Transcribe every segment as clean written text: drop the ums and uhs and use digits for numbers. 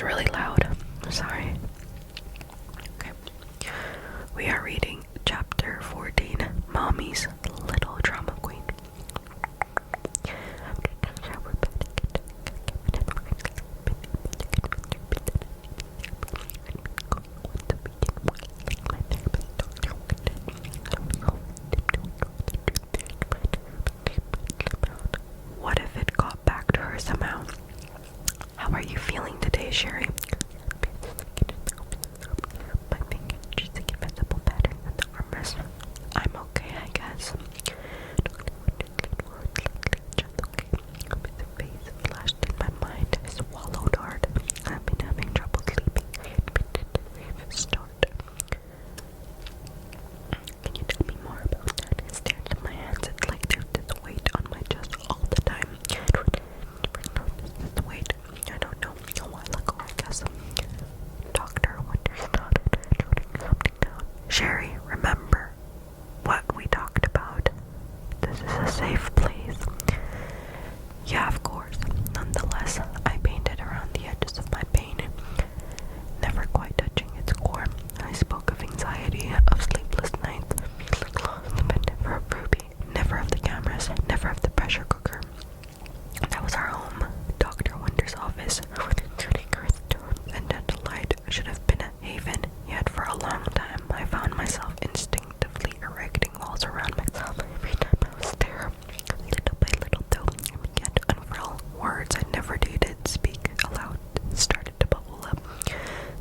really loud. Sorry. Okay. We are reading chapter 14, Mommy's Little Drama Queen. What if it got back to her somehow? How are you feeling today, Shari? My finger tracing invisible pattern on the armrest. I'm okay, I guess. The face flashed in my mind. I swallowed hard. I've been having trouble sleeping. Start. Can you tell me more about that? I stared at my hands. It's like there's this weight on my chest all the time. Never noticed this weight. I don't know. A while ago, I guess. Doctor Winters nodded, jotting something down. Shari, remember what we talked about? This is a safe place. Yeah, of course. Nonetheless, I painted around the edges of my pain, never quite touching its core. I spoke of anxiety, of sleepless nights, feeling lost, but never of Ruby, never of the cameras, never of the pressure cooker. That was our home, Dr. Winter's office, with its tuning earthstones and dental light, should have been a haven. Yet for a long time, I found myself instinctively erecting walls around myself every time I was there. Little by little, though, I began to unfurl. Words I never dated speak aloud started to bubble up.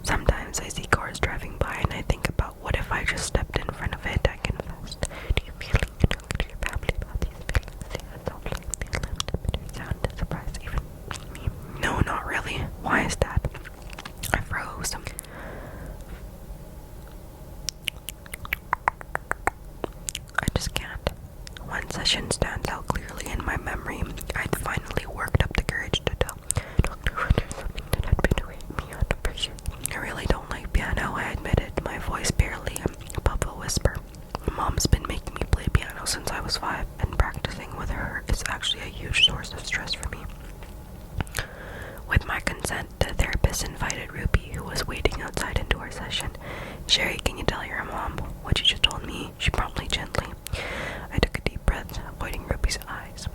Sometimes I see cars driving by and I think about what if I just stepped in front of it. I confessed. Do you feel like you talk to your family about these feelings? It sounds like the bitter sound that surprised even me. No, not really. Why is that? I froze. I just can't. One session stands out clearly in my memory. I'd finally worked up the courage to tell Dr. Winter something that had been weighing me under pressure. I really don't like piano, I admitted, my voice barely above a whisper. Mom's been making me play piano since I was 5, and practicing with her is actually a huge source of stress for me. With my consent, the therapist invited Ruby, who was waiting outside, into our session. Shari, can you tell your mom what you just told me? She promptly, gently. I took a deep breath, avoiding Ruby's eyes.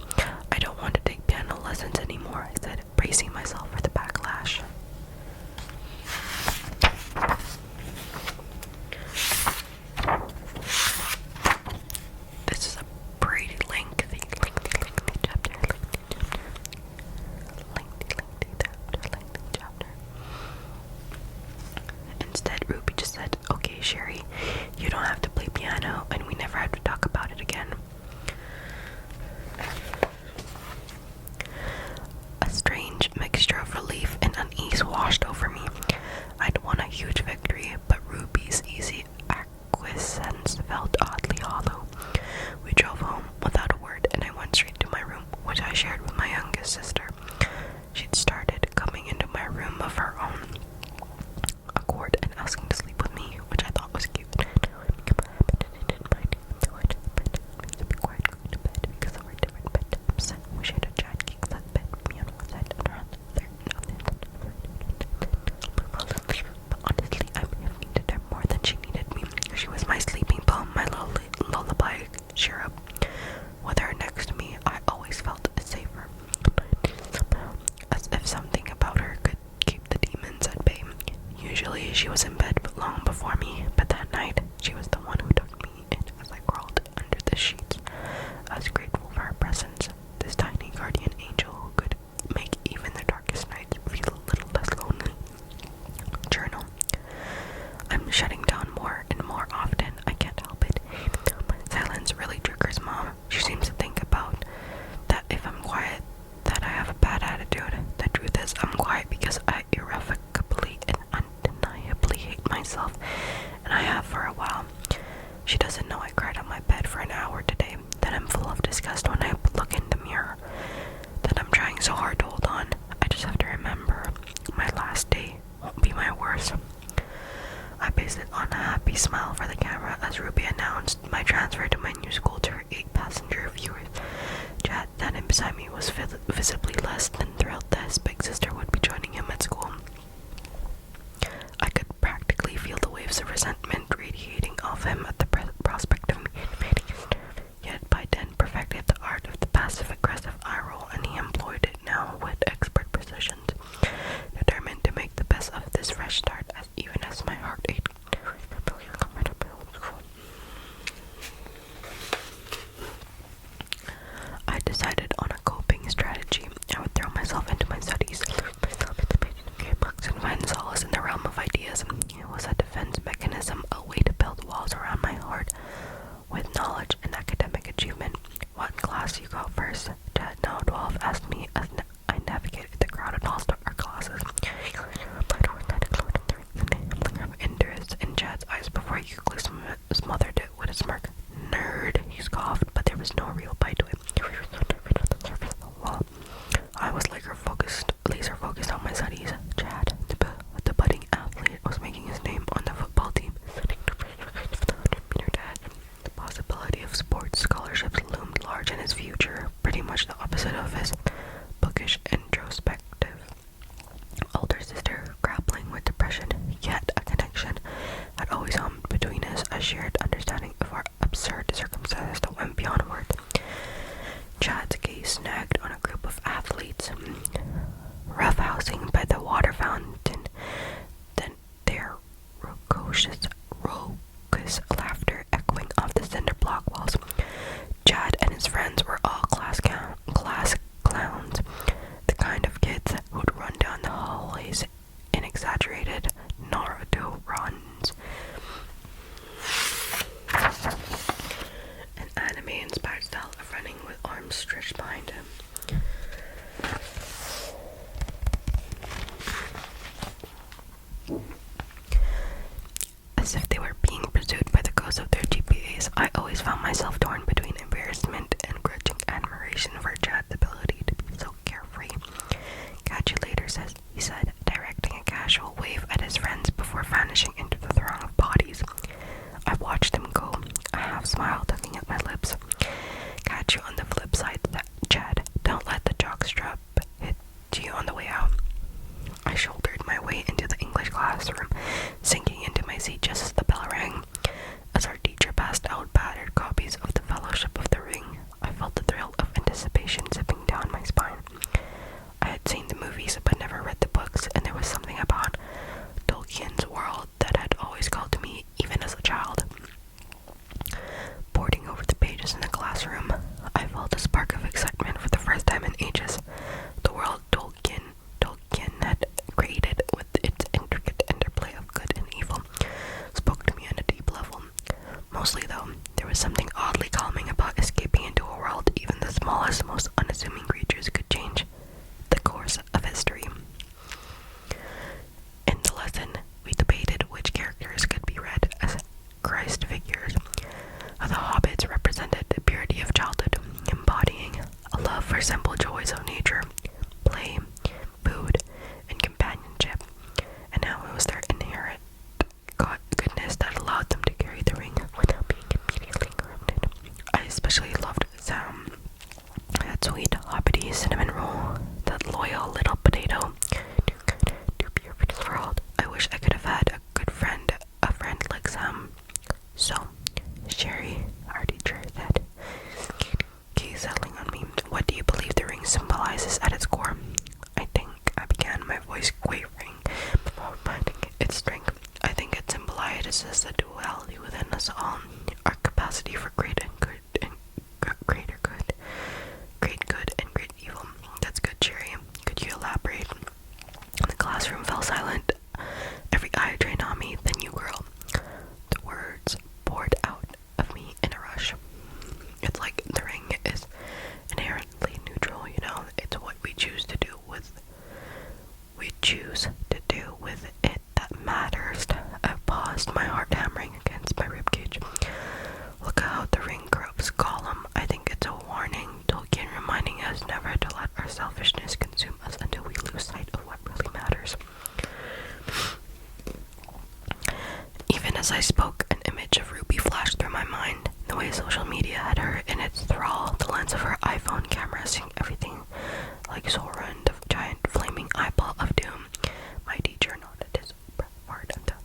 I don't want to take piano lessons anymore, I said, bracing myself for the backlash. This is a pretty lengthy chapter. Lengthy chapter. Instead, Ruby just said, okay, Shari, you don't have to play piano, and we never have to talk about it again. A strange mixture of relief and unease washed over me. I'd won a huge victory, but Ruby's easy acquiescence felt oddly hollow. We drove home without a word, and I went straight to my room, which I shared with my youngest sister. She'd started coming into my room of her own accord and asking to sleep with me, which I thought was cute. Now I became a habit and I didn't mind, even though I didn't mind to be quiet going to bed because of our different bedtimes. We shared a giant king size bed with me on one side and her on the other. But honestly, I may have needed her more than she needed me. She was my sleeping poem, my lullaby cheer-up. With her next to me, I always felt safer. Somehow, as if something about her could keep the demons at bay. Usually, she was in bed long before me, but that night, she was the one who tucked me in as I crawled under the sheets. I was grateful for her presence, this tiny guardian angel who could make even the darkest nights feel a little less lonely. Journal. I'm shutting down more and more often. I can't help it. My silence really triggers Mom. She seems to think about that if I'm quiet, that I have a bad attitude. The truth is, I'm quiet because I irrevocably and undeniably hate myself, and I have for a while. She doesn't know I cried on my bed for an hour today, that I'm full of disgust when I look in the mirror, that I'm trying so hard to hold on. I just have to remember, my last day won't be my worst. I pasted on a happy smile for the camera as Ruby announced my transfer to my new school to her 8-passenger viewers. Chad, standing beside me, was visibly less than thrilled that his big sister would be joining him at school. waves of resentment radiating off him at the prospect of me invading his nerve. Yet by then perfected the art of the passive-aggressive eye roll, and he employed it now with expert precision, determined to make the best of this fresh start, even as my heart ached. I decided on a coping strategy. I would throw myself into my studies, and find solace in the realm of ideas. It was a defense mechanism, a way to build walls around my heart with knowledge and academic achievement. What class you got first? Chad now 12 asked me as I navigated the crowded halls to our classes. Interest in Chad's eyes before he quickly smothered it with a smirk. Nerd, he scoffed, but there was no real bite to it. I was laser focused on my studies. Chad, the budding athlete, was making his name on the football team. The possibility of sports scholarships loomed large in his future, pretty much the opposite of his bookish introspective older sister, grappling with depression. Yet a connection had always hummed between us, a shared understanding of our absurd circumstances that went beyond words. Chad's gaze snagged on a group of athletes, roughhousing by the water fountain. Then their raucous laughter echoing off the cinder block walls. Chad and his friends were all class clowns, the kind of kids who'd run down the hallways in exaggerated Naruto runs. An anime-inspired style of running with arms stretched behind him. As if they were being pursued by the ghosts of their GPAs, I always found myself torn between embarrassment and grudging admiration for Chad's ability to be so carefree. Catch you later, he said, directing a casual wave at his friends before vanishing into the throng of bodies. I watched him go, a half smile tugging at my lips. Catch you on the flip side, Chad. Don't let the jockstrap hit you on the way out. I shouldered my way into the English classroom, sinking into my seat just as the bell rang. As our teacher passed out battered copies of the Fellowship of the Ring, I felt the thrill of anticipation zipping down my spine. I had seen the movies but never read the books, and there was something about Tolkien's world that had always called to me, even as a child. Poring over the pages in the classroom, I felt a spark of excitement for the first time in ages. The world Tolkien had created, with its intricate interplay of good and evil, spoke to me on a deep level. Mostly, though, there was something oddly calming about escaping into a world even the smallest, most unassuming creatures could change the course of history. In the lesson, we debated which characters could be read as Christ figures. The hobbits represented the purity of childhood, embodying a love for simple joys of nature, play, food, and companionship, and how it was their inherent goodness that allowed them to carry the ring without being immediately corrupted. I especially loved Sam, that sweet hobbity cinnamon roll, that loyal little potato, too pure for this world. I wish I could have had a friend like Sam. So, Shari, our teacher, said, "Keep settling on me. What do you believe the ring symbolizes at its core?" I began, my voice quavering before finding its strength. I think it symbolizes the duality within us all, our capacity for great good and great evil. That's good, Shari. Could you elaborate? The classroom fell silent. Every eye trained on me. Then you, girl. The words poured out of me in a rush. It's like the ring is inherently neutral, it's what we choose to do with it that matters. I paused, my heart hammering against my ribcage. Look how the ring corrupts Gollum. I think it's a warning, Tolkien reminding us never to let our selfishness consume us until we lose sight of what really matters. Even as I spoke, an image of Ruby flashed through my mind. The way social media had her in its thrall, the lens of her iPhone camera seeing everything like Sauron, the giant flaming eyeball of doom. My teacher nodded his breath hard until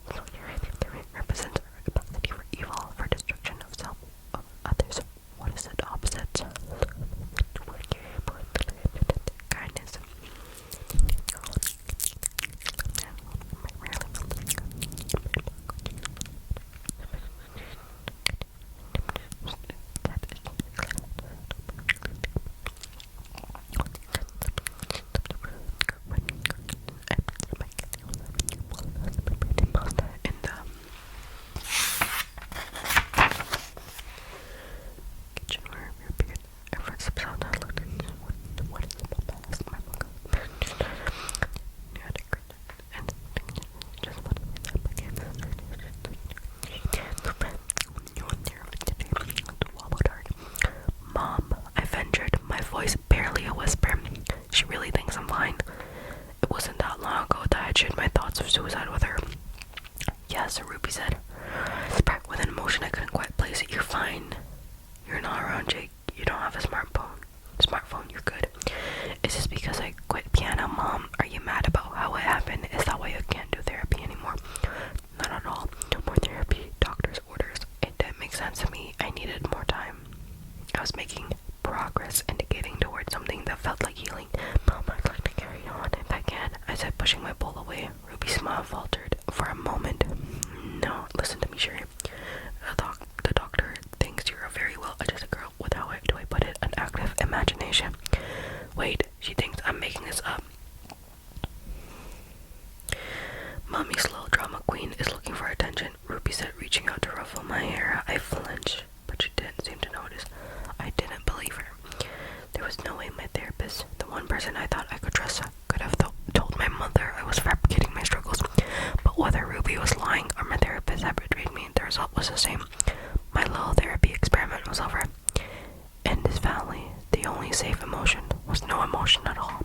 Professor Ruby said. With an emotion I couldn't quite place it. You're fine. You're not around Jake. You don't have a smartphone, you're good. Is this because I quit piano, Mom? Are you mad about how it happened? Is that why you can't do therapy anymore? Not at all. No more therapy. Doctor's orders. It didn't make sense to me. I needed more time. I was making progress and getting towards something that felt like healing. Mom, I'd like to carry on if I can, I said, pushing my bowl away. Ruby's smile faltered for a moment. No, listen to me, Shari. The doctor thinks you're a very well-adjusted girl with, how do I put it, an active imagination. Wait, she thinks I'm making this up. Mommy's little drama queen is looking for attention, Ruby said, reaching out to ruffle my hair. I flinched, but she didn't seem to notice. I didn't believe her. There was no way my therapist, the one person I thought I could trust, could have told my mother I was fabricating my struggles. But whether Ruby was lying or my therapist had betrayed me, the result was the same. My little therapy experiment was over. In this family, the only safe emotion was no emotion at all.